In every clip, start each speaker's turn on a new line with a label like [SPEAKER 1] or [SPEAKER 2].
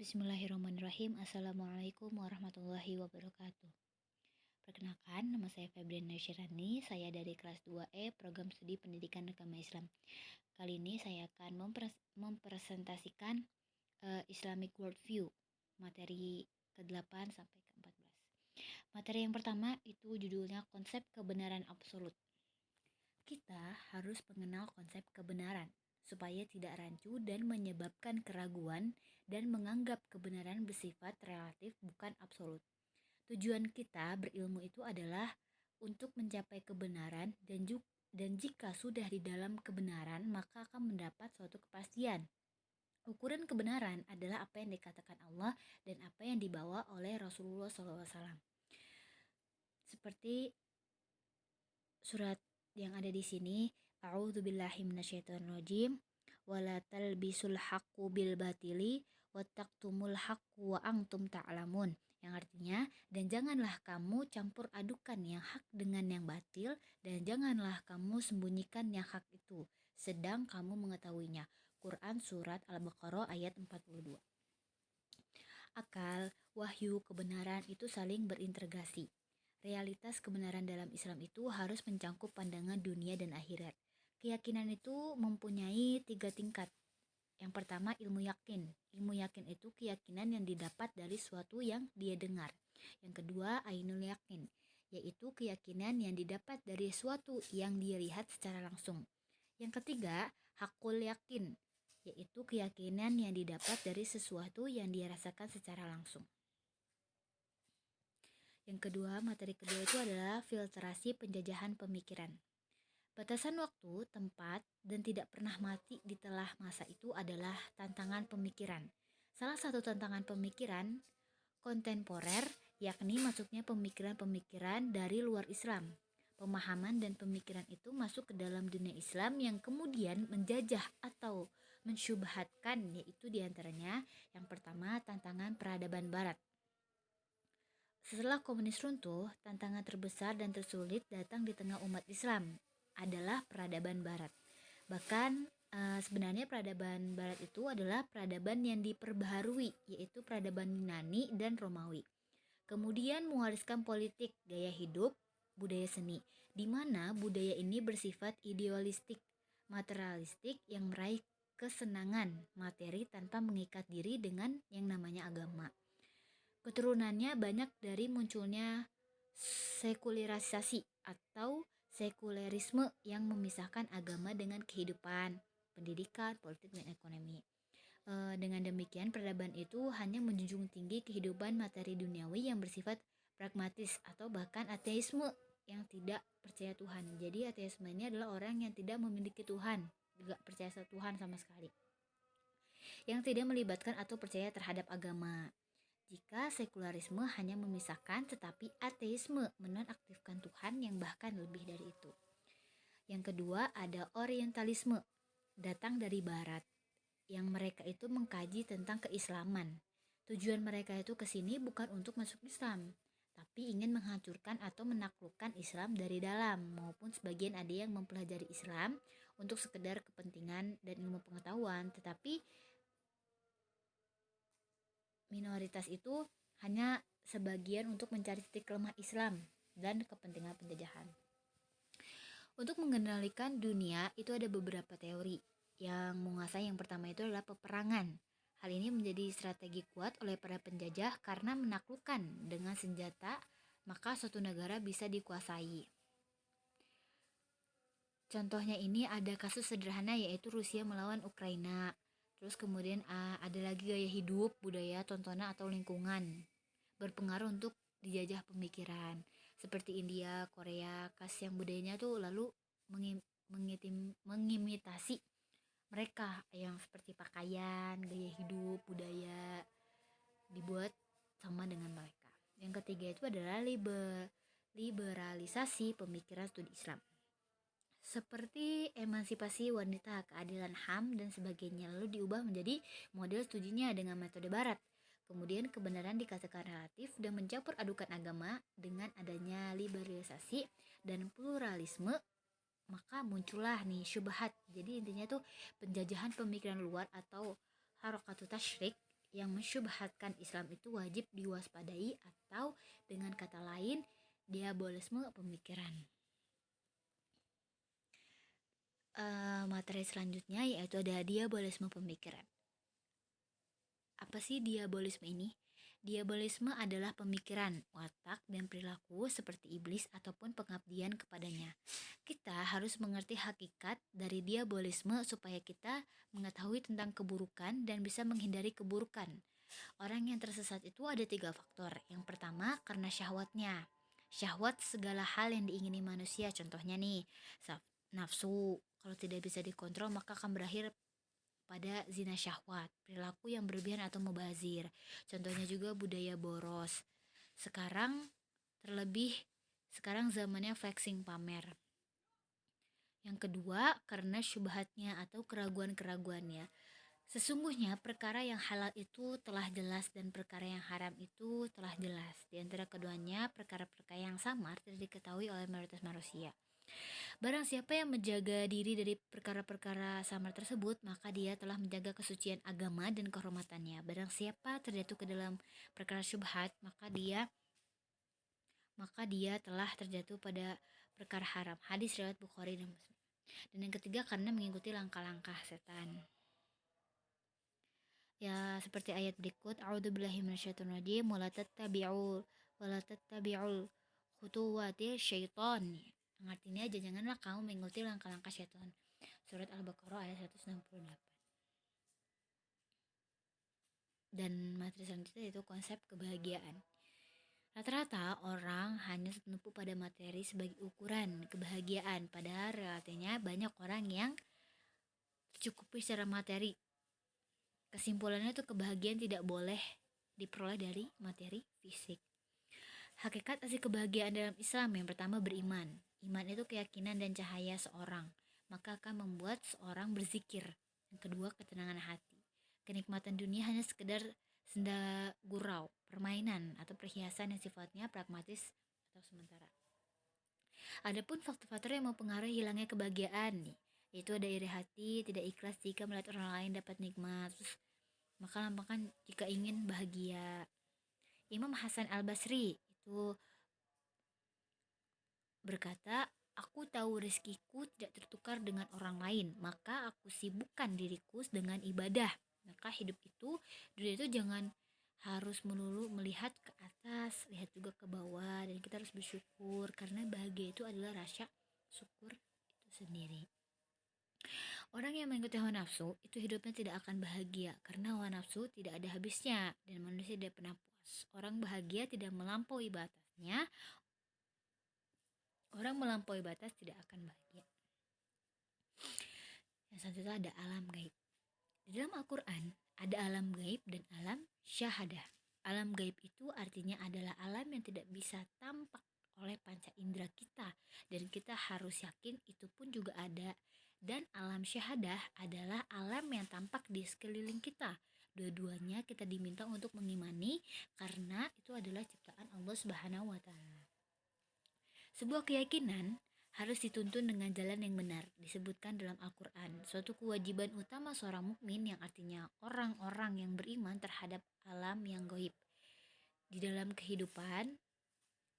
[SPEAKER 1] Bismillahirrahmanirrahim. Assalamualaikum warahmatullahi wabarakatuh. Perkenalkan, nama saya Febriana Syirani. Saya dari kelas 2E Program Studi Pendidikan Agama Islam. Kali ini saya akan mempresentasikan Islamic Worldview, materi ke-8 sampai ke-14. Materi yang pertama itu judulnya konsep kebenaran absolut. Kita harus mengenal konsep kebenaran supaya tidak rancu dan menyebabkan keraguan dan menganggap kebenaran bersifat relatif bukan absolut. Tujuan kita berilmu itu adalah untuk mencapai kebenaran dan jika sudah di dalam kebenaran maka akan mendapat suatu kepastian. Ukuran kebenaran adalah apa yang dikatakan Allah dan apa yang dibawa oleh Rasulullah SAW. Seperti surat yang ada di sini, A'udzubillahi minasyaitonirrajim, wala talbisul haqqu bil batili wattaqtumul haqqu wa antum ta'lamun. Yang artinya, dan janganlah kamu campur adukan yang hak dengan yang batil, dan janganlah kamu sembunyikan yang hak itu, sedang kamu mengetahuinya. Quran Surat Al-Baqarah ayat 42. Akal, wahyu, kebenaran itu saling berintegrasi. Realitas kebenaran dalam Islam itu harus mencangkup pandangan dunia dan akhirat. Keyakinan itu mempunyai 3 tingkat. Yang pertama, ilmu yakin. Ilmu yakin itu keyakinan yang didapat dari suatu yang dia dengar. Yang kedua, ainul yakin, yaitu keyakinan yang didapat dari suatu yang dia lihat secara langsung. Yang ketiga, hakul yakin, yaitu keyakinan yang didapat dari sesuatu yang dia rasakan secara langsung. Yang kedua, materi kedua itu adalah filtrasi penjajahan pemikiran. Batasan waktu, tempat, dan tidak pernah mati di telah masa itu adalah tantangan pemikiran. Salah satu tantangan pemikiran kontemporer yakni masuknya pemikiran-pemikiran dari luar Islam. Pemahaman dan pemikiran itu masuk ke dalam dunia Islam yang kemudian menjajah atau mensyubhatkan, yaitu diantaranya yang pertama tantangan peradaban Barat. Setelah komunis runtuh, tantangan terbesar dan tersulit datang di tengah umat Islam adalah peradaban Barat. Bahkan sebenarnya peradaban Barat itu adalah peradaban yang diperbaharui, yaitu peradaban Yunani dan Romawi. Kemudian mewariskan politik, gaya hidup, budaya seni, di mana budaya ini bersifat idealistik, materialistik yang meraih kesenangan materi tanpa mengikat diri dengan yang namanya agama. Keturunannya banyak dari munculnya sekularisasi atau sekulerisme yang memisahkan agama dengan kehidupan, pendidikan, politik, dan ekonomi. Dengan demikian, peradaban itu hanya menjunjung tinggi kehidupan materi duniawi yang bersifat pragmatis atau bahkan ateisme yang tidak percaya Tuhan. Jadi ateisme ini adalah orang yang tidak memiliki Tuhan, tidak percaya Tuhan sama sekali, yang tidak melibatkan atau percaya terhadap agama. Jika sekularisme hanya memisahkan, tetapi ateisme menonaktifkan Tuhan yang bahkan lebih dari itu. Yang kedua ada orientalisme, datang dari barat, yang mereka itu mengkaji tentang keislaman. Tujuan mereka itu ke sini bukan untuk masuk Islam, tapi ingin menghancurkan atau menaklukkan Islam dari dalam, maupun sebagian ada yang mempelajari Islam untuk sekedar kepentingan dan ilmu pengetahuan, tetapi minoritas itu hanya sebagian untuk mencari titik lemah Islam dan kepentingan penjajahan. Untuk mengendalikan dunia itu ada beberapa teori. Yang menguasai yang pertama itu adalah peperangan. Hal ini menjadi strategi kuat oleh para penjajah karena menaklukkan dengan senjata, maka suatu negara bisa dikuasai. Contohnya ini ada kasus sederhana yaitu Rusia melawan Ukraina. Terus kemudian ada lagi gaya hidup, budaya, tontonan atau lingkungan berpengaruh untuk dijajah pemikiran. Seperti India, Korea, khas yang budayanya tuh lalu mengimitasi mereka yang seperti pakaian, gaya hidup, budaya dibuat sama dengan mereka. Yang ketiga itu adalah liberalisasi pemikiran studi Islam. Seperti emansipasi wanita, keadilan HAM, dan sebagainya, lalu diubah menjadi model studinya dengan metode barat. Kemudian kebenaran dikatakan relatif dan mencampur adukan agama. Dengan adanya liberalisasi dan pluralisme, maka muncullah nih syubhat. Jadi intinya tuh penjajahan pemikiran luar atau harokatu tasyrik yang mensyubhatkan Islam itu wajib diwaspadai, atau dengan kata lain, diabolisme pemikiran. Materi selanjutnya yaitu ada diabolisme pemikiran. Apa sih diabolisme ini? Diabolisme adalah pemikiran, watak, dan perilaku seperti iblis ataupun pengabdian kepadanya. Kita harus mengerti hakikat dari diabolisme supaya kita mengetahui tentang keburukan dan bisa menghindari keburukan. Orang yang tersesat itu ada 3 faktor. Yang pertama, karena syahwatnya. Syahwat segala hal yang diingini manusia. Contohnya nih, nafsu. Kalau tidak bisa dikontrol maka akan berakhir pada zina syahwat, perilaku yang berlebihan atau mubazir. Contohnya juga budaya boros. Sekarang zamannya flexing pamer. Yang kedua, karena syubhatnya atau keraguan-keraguannya. Sesungguhnya perkara yang halal itu telah jelas dan perkara yang haram itu telah jelas. Di antara keduanya, perkara-perkara yang samar tidak diketahui oleh mayoritas manusia. Barang siapa yang menjaga diri dari perkara-perkara samar tersebut, maka dia telah menjaga kesucian agama dan kehormatannya. Barang siapa terjatuh ke dalam perkara syubhat, maka dia telah terjatuh pada perkara haram. Hadis riwayat Bukhari dan Muslim. Dan yang ketiga, karena mengikuti langkah-langkah setan. Ya, seperti ayat berikut, a'udzubillahi minasyaitonirrajim, wala tattabi'ul khutuwati syaitan. Artinya, janganlah kamu mengikuti langkah-langkah syaitan. Surat Al-Baqarah ayat 168. Dan materi selanjutnya yaitu konsep kebahagiaan. Rata-rata orang hanya tertumpu pada materi sebagai ukuran kebahagiaan, padahal realitanya banyak orang yang tercukupi secara materi. Kesimpulannya tuh kebahagiaan tidak boleh diperoleh dari materi fisik. Hakikat asli kebahagiaan dalam Islam yang pertama beriman. Iman itu keyakinan dan cahaya seorang, maka akan membuat seorang berzikir. Yang kedua, ketenangan hati. Kenikmatan dunia hanya sekedar senda gurau, permainan atau perhiasan yang sifatnya pragmatis atau sementara. Adapun faktor-faktor yang mempengaruhi hilangnya kebahagiaan nih, yaitu ada iri hati, tidak ikhlas jika melihat orang lain dapat nikmat, maka lampangkan jika ingin bahagia. Imam Hasan Al-Basri itu berkata, aku tahu rezekiku tidak tertukar dengan orang lain, maka aku sibukkan diriku dengan ibadah. Maka hidup itu, dunia itu jangan harus melulu melihat ke atas, lihat juga ke bawah, dan kita harus bersyukur karena bahagia itu adalah rasa syukur itu sendiri. Orang yang mengikuti hawa nafsu itu hidupnya tidak akan bahagia karena hawa nafsu tidak ada habisnya dan manusia tidak pernah puas. Orang bahagia tidak melampaui batasnya. Orang melampaui batas tidak akan bahagia. Yang selanjutnya ada alam gaib. Di dalam Al-Quran ada alam gaib dan alam syahadah. Alam gaib itu artinya adalah alam yang tidak bisa tampak oleh panca indera kita, dan kita harus yakin itu pun juga ada. Dan alam syahadah adalah alam yang tampak di sekeliling kita. Dua-duanya kita diminta untuk mengimani karena itu adalah ciptaan Allah Subhanahu wa taala. Sebuah keyakinan harus dituntun dengan jalan yang benar, disebutkan dalam Al-Quran. Suatu kewajiban utama seorang mukmin yang artinya orang-orang yang beriman terhadap alam yang gaib. Di dalam kehidupan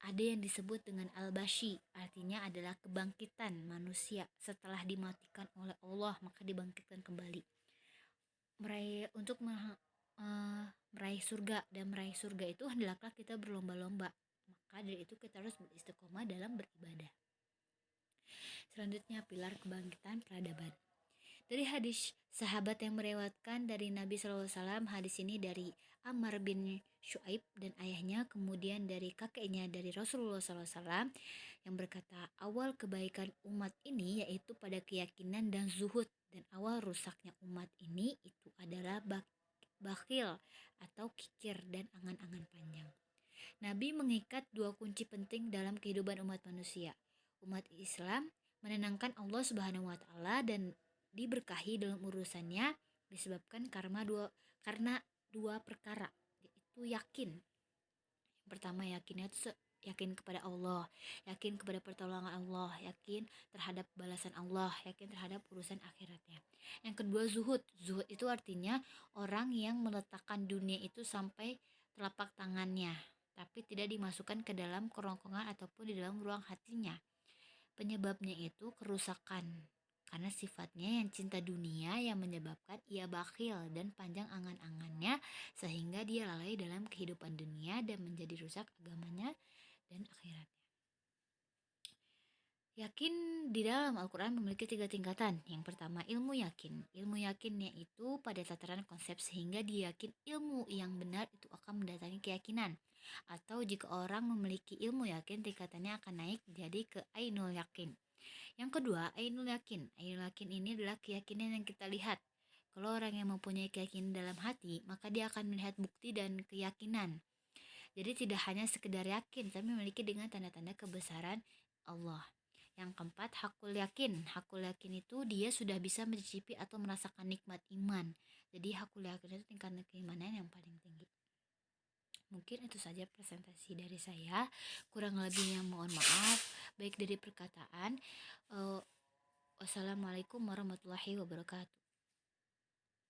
[SPEAKER 1] ada yang disebut dengan al-bashi, artinya adalah kebangkitan manusia setelah dimatikan oleh Allah, maka dibangkitkan kembali. Meraih surga, dan meraih surga itu hendaklah kita berlomba-lomba. Maka dari itu kita harus beristiqomah dalam beribadah. Selanjutnya, pilar kebangkitan peradaban. Dari hadis sahabat yang meriwayatkan dari Nabi SAW, hadis ini dari Ammar bin Shu'aib dan ayahnya, kemudian dari kakeknya dari Rasulullah SAW, yang berkata, awal kebaikan umat ini yaitu pada keyakinan dan zuhud, dan awal rusaknya umat ini itu adalah bakhil atau kikir dan angan-angan panjang. Nabi mengikat 2 kunci penting dalam kehidupan umat manusia. Umat Islam menenangkan Allah Subhanahu wa taala dan diberkahi dalam urusannya disebabkan karena dua perkara, yaitu yakin. Yang pertama, yakinnya itu yakin kepada Allah, yakin kepada pertolongan Allah, yakin terhadap balasan Allah, yakin terhadap urusan akhiratnya. Yang kedua zuhud. Zuhud itu artinya orang yang meletakkan dunia itu sampai telapak tangannya, tapi tidak dimasukkan ke dalam kerongkongan ataupun di dalam ruang hatinya. Penyebabnya itu kerusakan. Karena sifatnya yang cinta dunia yang menyebabkan ia bakhil dan panjang angan-angannya sehingga dia lalai dalam kehidupan dunia dan menjadi rusak agamanya dan akhiratnya. Yakin di dalam Al-Quran memiliki 3 tingkatan. Yang pertama ilmu yakin. Ilmu yakinnya itu pada tataran konsep sehingga dia yakin ilmu yang benar itu akan mendatangi keyakinan. Atau jika orang memiliki ilmu yakin tingkatannya akan naik jadi ke ainul yakin. Yang kedua ainul yakin. Ainul yakin ini adalah keyakinan yang kita lihat. Kalau orang yang mempunyai keyakinan dalam hati, maka dia akan melihat bukti dan keyakinan. Jadi tidak hanya sekedar yakin, tapi memiliki dengan tanda-tanda kebesaran Allah. Yang keempat, hakul yakin. Hakul yakin itu dia sudah bisa mencicipi atau merasakan nikmat iman. Jadi hakul yakin itu tingkat keimanan yang paling tinggi. Mungkin itu saja presentasi dari saya. Kurang lebihnya mohon maaf, baik dari perkataan. Wassalamualaikum warahmatullahi wabarakatuh.